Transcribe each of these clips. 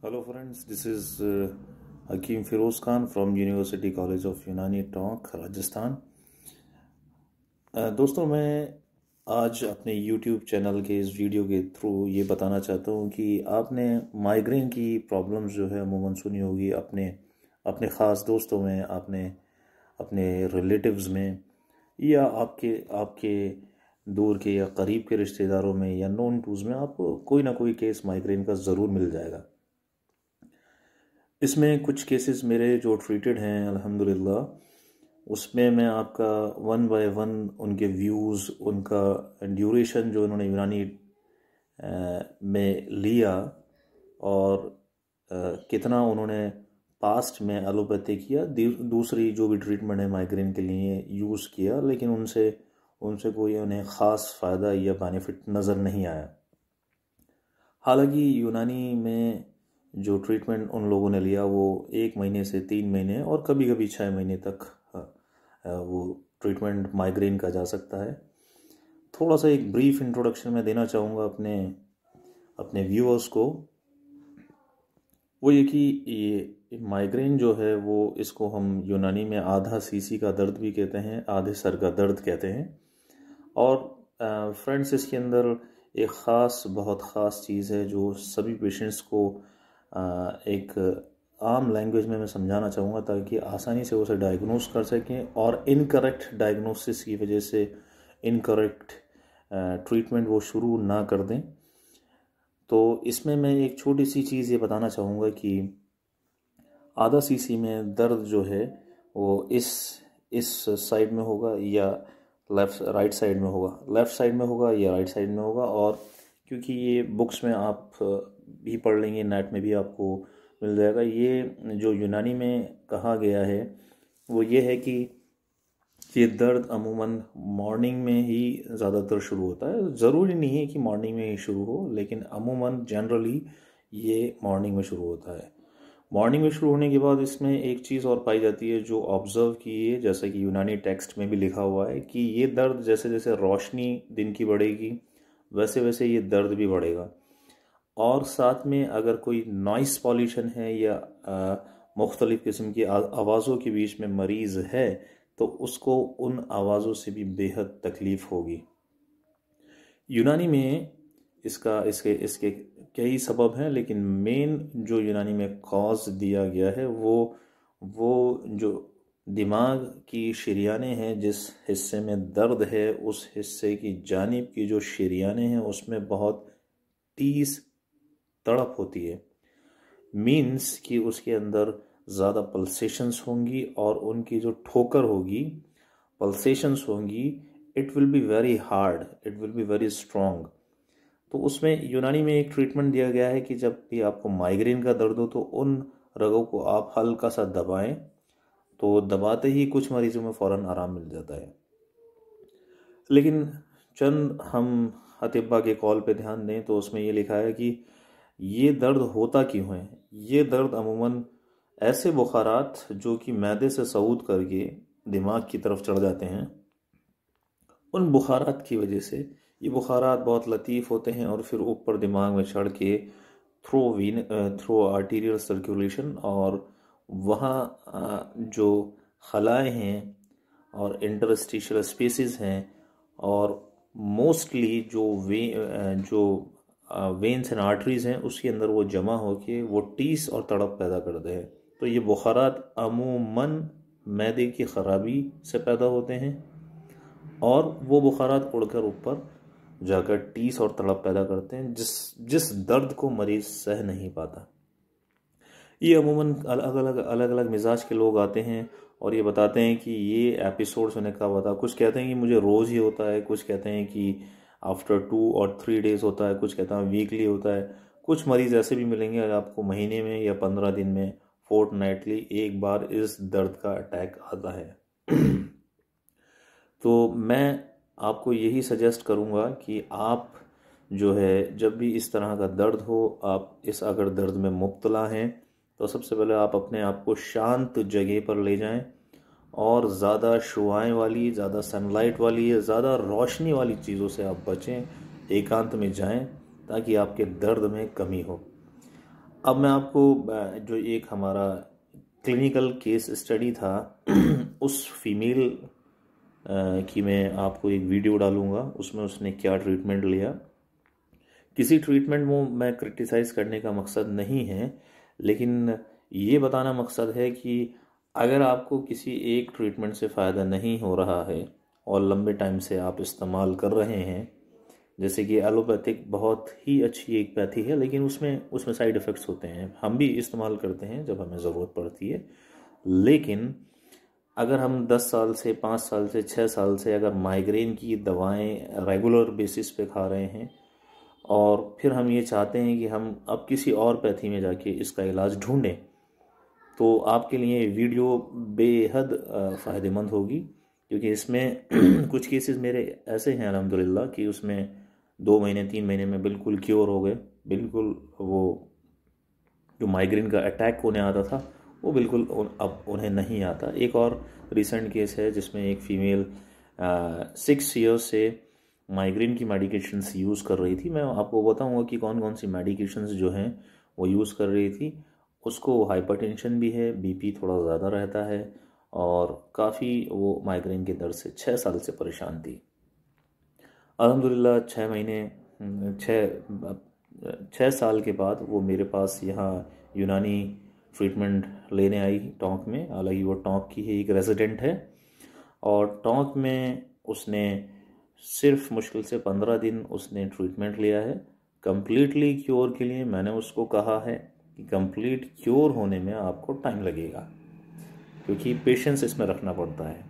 Hello friends, this is Hakeem Firoz Khan from University College of Unani Talk, Rajasthan. दोस्तों, मैं आज अपने YouTube channel के इस वीडियो के थ्रू ये बताना चाहता हूँ कि आपने माइग्रेन की प्रॉब्लम्स जो है अमूमन सुनी होगी अपने अपने ख़ास दोस्तों में, आपने अपने रिलेटिव्स में, या आपके आपके दूर के या करीब के रिश्तेदारों में या नोन टूज़ में आपको कोई ना कोई केस माइग्रेन का ज़रूर मिल जाएगा। इसमें कुछ केसेस मेरे जो ट्रीटेड हैं अल्हम्दुलिल्लाह, उसमें मैं आपका वन बाय वन उनके व्यूज़, उनका ड्यूरेशन जो उन्होंने यूनानी में लिया और कितना उन्होंने पास्ट में एलोपैथी किया, दूसरी जो भी ट्रीटमेंट है माइग्रेन के लिए यूज़ किया, लेकिन उनसे उनसे कोई उन्हें ख़ास फ़ायदा या बेनिफिट नज़र नहीं आया। हालांकि यूनानी में जो ट्रीटमेंट उन लोगों ने लिया वो 1 महीने से 3 महीने और कभी कभी 6 महीने तक वो ट्रीटमेंट माइग्रेन का जा सकता है। थोड़ा सा एक ब्रीफ इंट्रोडक्शन मैं देना चाहूँगा अपने अपने व्यूअर्स को। वो ये कि ये माइग्रेन जो है वो इसको हम यूनानी में आधा सीसी का दर्द भी कहते हैं, आधे सर का दर्द कहते हैं। और फ्रेंड्स, इसके अंदर एक ख़ास, बहुत ख़ास चीज़ है जो सभी पेशेंट्स को एक आम लैंग्वेज में मैं समझाना चाहूँगा ताकि आसानी से उसे डायग्नोस कर सकें और इनकरेक्ट डायग्नोसिस की वजह से इनकरेक्ट ट्रीटमेंट वो शुरू ना कर दें। तो इसमें मैं एक छोटी सी चीज़ ये बताना चाहूँगा कि आधा सीसी में दर्द जो है वो इस साइड में होगा या राइट साइड में होगा, लेफ़्ट साइड में होगा या राइट साइड में होगा। और क्योंकि ये बुक्स में आप भी पढ़ लेंगे, नेट में भी आपको मिल जाएगा, ये जो यूनानी में कहा गया है वो ये है कि ये दर्द अमूमन मॉर्निंग में ही ज़्यादातर शुरू होता है। ज़रूरी नहीं है कि मॉर्निंग में ही शुरू हो, लेकिन अमूमन जनरली ये मॉर्निंग में शुरू होता है। मॉर्निंग में शुरू होने के बाद इसमें एक चीज़ और पाई जाती है जो ऑब्ज़र्व की है, जैसा कि यूनानी टेक्स्ट में भी लिखा हुआ है कि ये दर्द जैसे जैसे रोशनी दिन की बढ़ेगी वैसे वैसे ये दर्द भी बढ़ेगा। और साथ में अगर कोई नॉइस पॉल्यूशन है या मुख्तलिफ़ किस्म की आवाज़ों के बीच में मरीज़ है तो उसको उन आवाज़ों से भी बेहद तकलीफ़ होगी। यूनानी में इसके कई सबब हैं, लेकिन मेन जो यूनानी में कॉज दिया गया है वो जो दिमाग की शरियाने हैं, जिस हिस्से में दर्द है उस हिस्से की जानिब की जो शरियाने हैं उसमें बहुत तेज़ तड़प होती है। मीन्स कि उसके अंदर ज़्यादा पल्सेशंस होंगी और उनकी जो ठोकर होगी, पल्सेशंस होंगी, it will be very hard, it will be very strong. तो उसमें यूनानी में एक ट्रीटमेंट दिया गया है कि जब भी आपको माइग्रेन का दर्द हो तो उन रगों को आप हल्का सा दबाएं, तो दबाते ही कुछ मरीजों में फ़ौरन आराम मिल जाता है। लेकिन चंद हम अतिब्बा के कॉल पे ध्यान दें तो उसमें ये लिखा है कि ये दर्द होता क्यों है। ये दर्द अमूमन ऐसे बुखारात जो कि मैदे से सऊद करके दिमाग की तरफ चढ़ जाते हैं, उन बुखारात की वजह से, ये बुखारात बहुत लतीफ़ होते हैं और फिर ऊपर दिमाग में चढ़ के थ्रो आर्टीरियल सर्कुलेशन और वहाँ जो खलाएँ हैं और इंटरस्टिशियल स्पेसेस हैं और मोस्टली जो वेन्स एंड आर्टरीज़ हैं उसके अंदर वो जमा होके वो टीस और तड़प पैदा करते हैं। तो ये बुखारात अमूमन मैदे की ख़राबी से पैदा होते हैं और वो बुखारात उड़कर ऊपर जाकर टीस और तड़प पैदा करते हैं, जिस दर्द को मरीज़ सह नहीं पाता। ये अमूमन अलग अलग मिजाज के लोग आते हैं और ये बताते हैं कि ये एपिसोड्स उन्हें कब होता है। कुछ कहते हैं कि मुझे रोज़ ही होता है, कुछ कहते हैं कि आफ्टर 2 और 3 डेज़ होता है, कुछ कहते हैं वीकली होता है। कुछ मरीज़ ऐसे भी मिलेंगे आपको महीने में या 15 दिन में, फोर्टनाइटली एक बार इस दर्द का अटैक आता है। तो मैं आपको यही सजेस्ट करूँगा कि आप जो है जब भी इस तरह का दर्द हो, आप इस अगर दर्द में मुब्तला हैं तो सबसे पहले आप अपने आप को शांत जगह पर ले जाएं और ज़्यादा शुआएं वाली, ज़्यादा सनलाइट वाली या ज़्यादा रोशनी वाली चीज़ों से आप बचें, एकांत में जाएं ताकि आपके दर्द में कमी हो। अब मैं आपको जो एक हमारा क्लिनिकल केस स्टडी था उस फीमेल की मैं आपको एक वीडियो डालूंगा, उसमें उसने क्या ट्रीटमेंट लिया। किसी ट्रीटमेंट में मैं क्रिटिसाइज़ करने का मकसद नहीं है, लेकिन ये बताना मकसद है कि अगर आपको किसी एक ट्रीटमेंट से फ़ायदा नहीं हो रहा है और लंबे टाइम से आप इस्तेमाल कर रहे हैं, जैसे कि एलोपैथिक बहुत ही अच्छी एक पैथी है, लेकिन उसमें साइड इफ़ेक्ट्स होते हैं, हम भी इस्तेमाल करते हैं जब हमें ज़रूरत पड़ती है। लेकिन अगर हम 10 साल से 5 साल से 6 साल से अगर माइग्रेन की दवाएं रेगुलर बेसिस पे खा रहे हैं और फिर हम ये चाहते हैं कि हम अब किसी और पैथी में जाके इसका इलाज ढूंढें, तो आपके लिए वीडियो बेहद फ़ायदेमंद होगी, क्योंकि इसमें कुछ केसेस मेरे ऐसे हैं अल्हम्दुलिल्लाह कि उसमें 2 महीने 3 महीने में बिल्कुल क्योर हो गए। बिल्कुल वो जो माइग्रेन का अटैक होने आता था वो बिल्कुल अब उन्हें नहीं आता। एक और रिसेंट केस है जिसमें एक फ़ीमेल 6 ईयर्स से माइग्रेन की मेडिकेशंस यूज़ कर रही थी। मैं आपको बताऊंगा कि कौन कौन सी मेडिकेशंस जो हैं वो यूज़ कर रही थी। उसको हाइपरटेंशन भी है, बीपी थोड़ा ज़्यादा रहता है और काफ़ी वो माइग्रेन के दर्द से 6 साल से परेशान थी। अल्हम्दुलिल्लाह 6 साल के बाद वो मेरे पास यहाँ यूनानी ट्रीटमेंट लेने आई टोंक में। हालांकि वो टोंक की ही एक रेजिडेंट है और टोंक में उसने सिर्फ मुश्किल से 15 दिन उसने ट्रीटमेंट लिया है। कंप्लीटली क्योर के लिए मैंने उसको कहा है कि कंप्लीट क्योर होने में आपको टाइम लगेगा, क्योंकि पेशेंस इसमें रखना पड़ता है।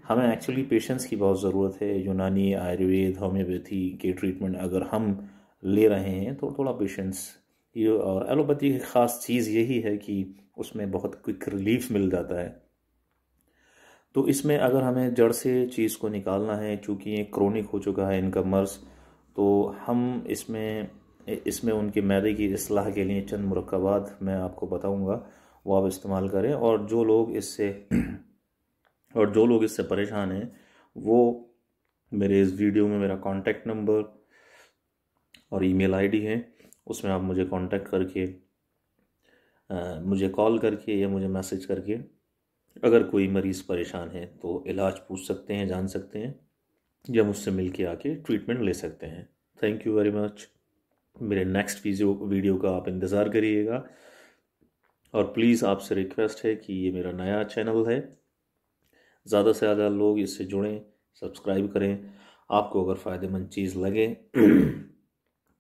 हमें एक्चुअली पेशेंस की बहुत ज़रूरत है। यूनानी, आयुर्वेद, होम्योपैथी के ट्रीटमेंट अगर हम ले रहे हैं तो थोड़ा पेशेंस। ये और एलोपैथी की ख़ास चीज़ यही है कि उसमें बहुत क्विक रिलीफ मिल जाता है। तो इसमें अगर हमें जड़ से चीज़ को निकालना है, चूँकि ये क्रोनिक हो चुका है इनका मर्ज़, तो हम इसमें उनके मैदे की इस्लाह के लिए चंद मुरक्कबात मैं आपको बताऊंगा, वो आप इस्तेमाल करें। और जो लोग इससे परेशान हैं वो मेरे इस वीडियो में मेरा कॉन्टैक्ट नंबर और ईमेल आईडी है, उसमें आप मुझे कांटेक्ट करके मुझे कॉल करके या मुझे मैसेज करके अगर कोई मरीज़ परेशान है तो इलाज पूछ सकते हैं, जान सकते हैं, या मुझसे मिल के आके ट्रीटमेंट ले सकते हैं। Thank you very much. मेरे नेक्स्ट वीडियो का आप इंतज़ार करिएगा और प्लीज़ आपसे रिक्वेस्ट है कि ये मेरा नया चैनल है, ज़्यादा से ज़्यादा लोग इससे जुड़ें, सब्सक्राइब करें। आपको अगर फ़ायदेमंद चीज़ लगे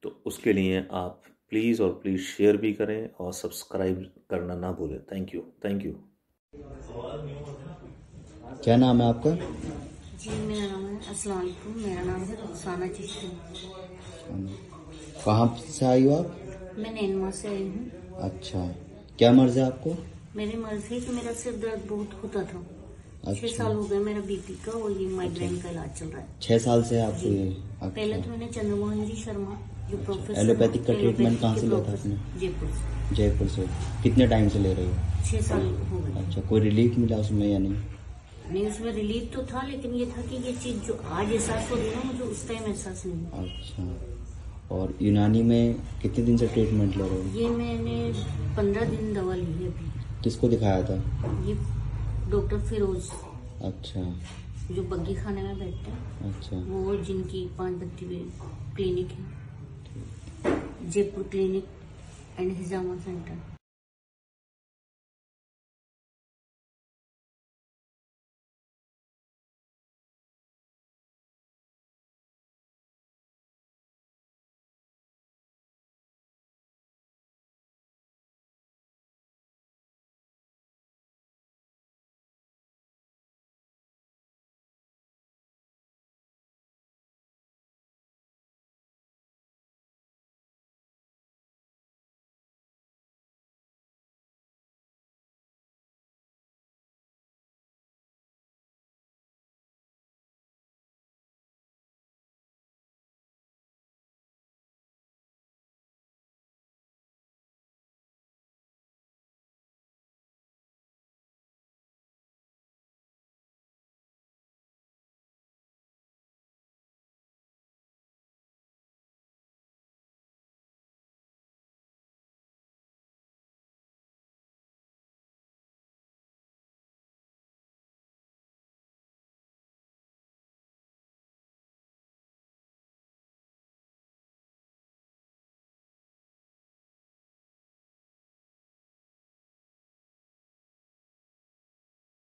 तो उसके लिए आप प्लीज़ और प्लीज़ शेयर भी करें और सब्सक्राइब करना ना भूलें। Thank you. क्या नाम है आपका? जी मेरा नाम है, अस्सलाम वालेकुम, मेरा नाम है रुखसाना चिश्ती। कहाँ से आई हो आप? मैं नैनमा से आई हूँ। अच्छा, क्या मर्ज है आपको? मेरी मर्ज है कि मेरा सिर दर्द बहुत होता था। अच्छा। 6 साल हो गए मेरा बीपी का और ये माइग्रेन का इलाज चल रहा है। 6 साल से आपको ये? अच्छा। पहले तो मैंने चंद्रमोहन जी शर्मा जो प्रोफेसर एलोपैथिक का ट्रीटमेंट कहाँ से लिया था आपने? जयपुर से। कितने टाइम से ले रहे हो? 6 साल हो गए। अच्छा, कोई रिलीफ मिला उसमें या नहीं? नहीं, उसमें रिलीफ तो था, लेकिन ये था कि ये चीज जो आज एहसास हो रही है ना, मुझे उस टाइम एहसास नहीं। अच्छा, और यूनानी में कितने दिन से ट्रीटमेंट ले रहे हो? ये मैंने 15 दिन दवा ली है अभी। किसको दिखाया था? ये डॉक्टर फिरोज। अच्छा, जो बग्गी खाने में बैठते हैं। अच्छा, वो जिनकी 5 बत्ती क्लिनिक है, Jaipur clinic and hijama centre.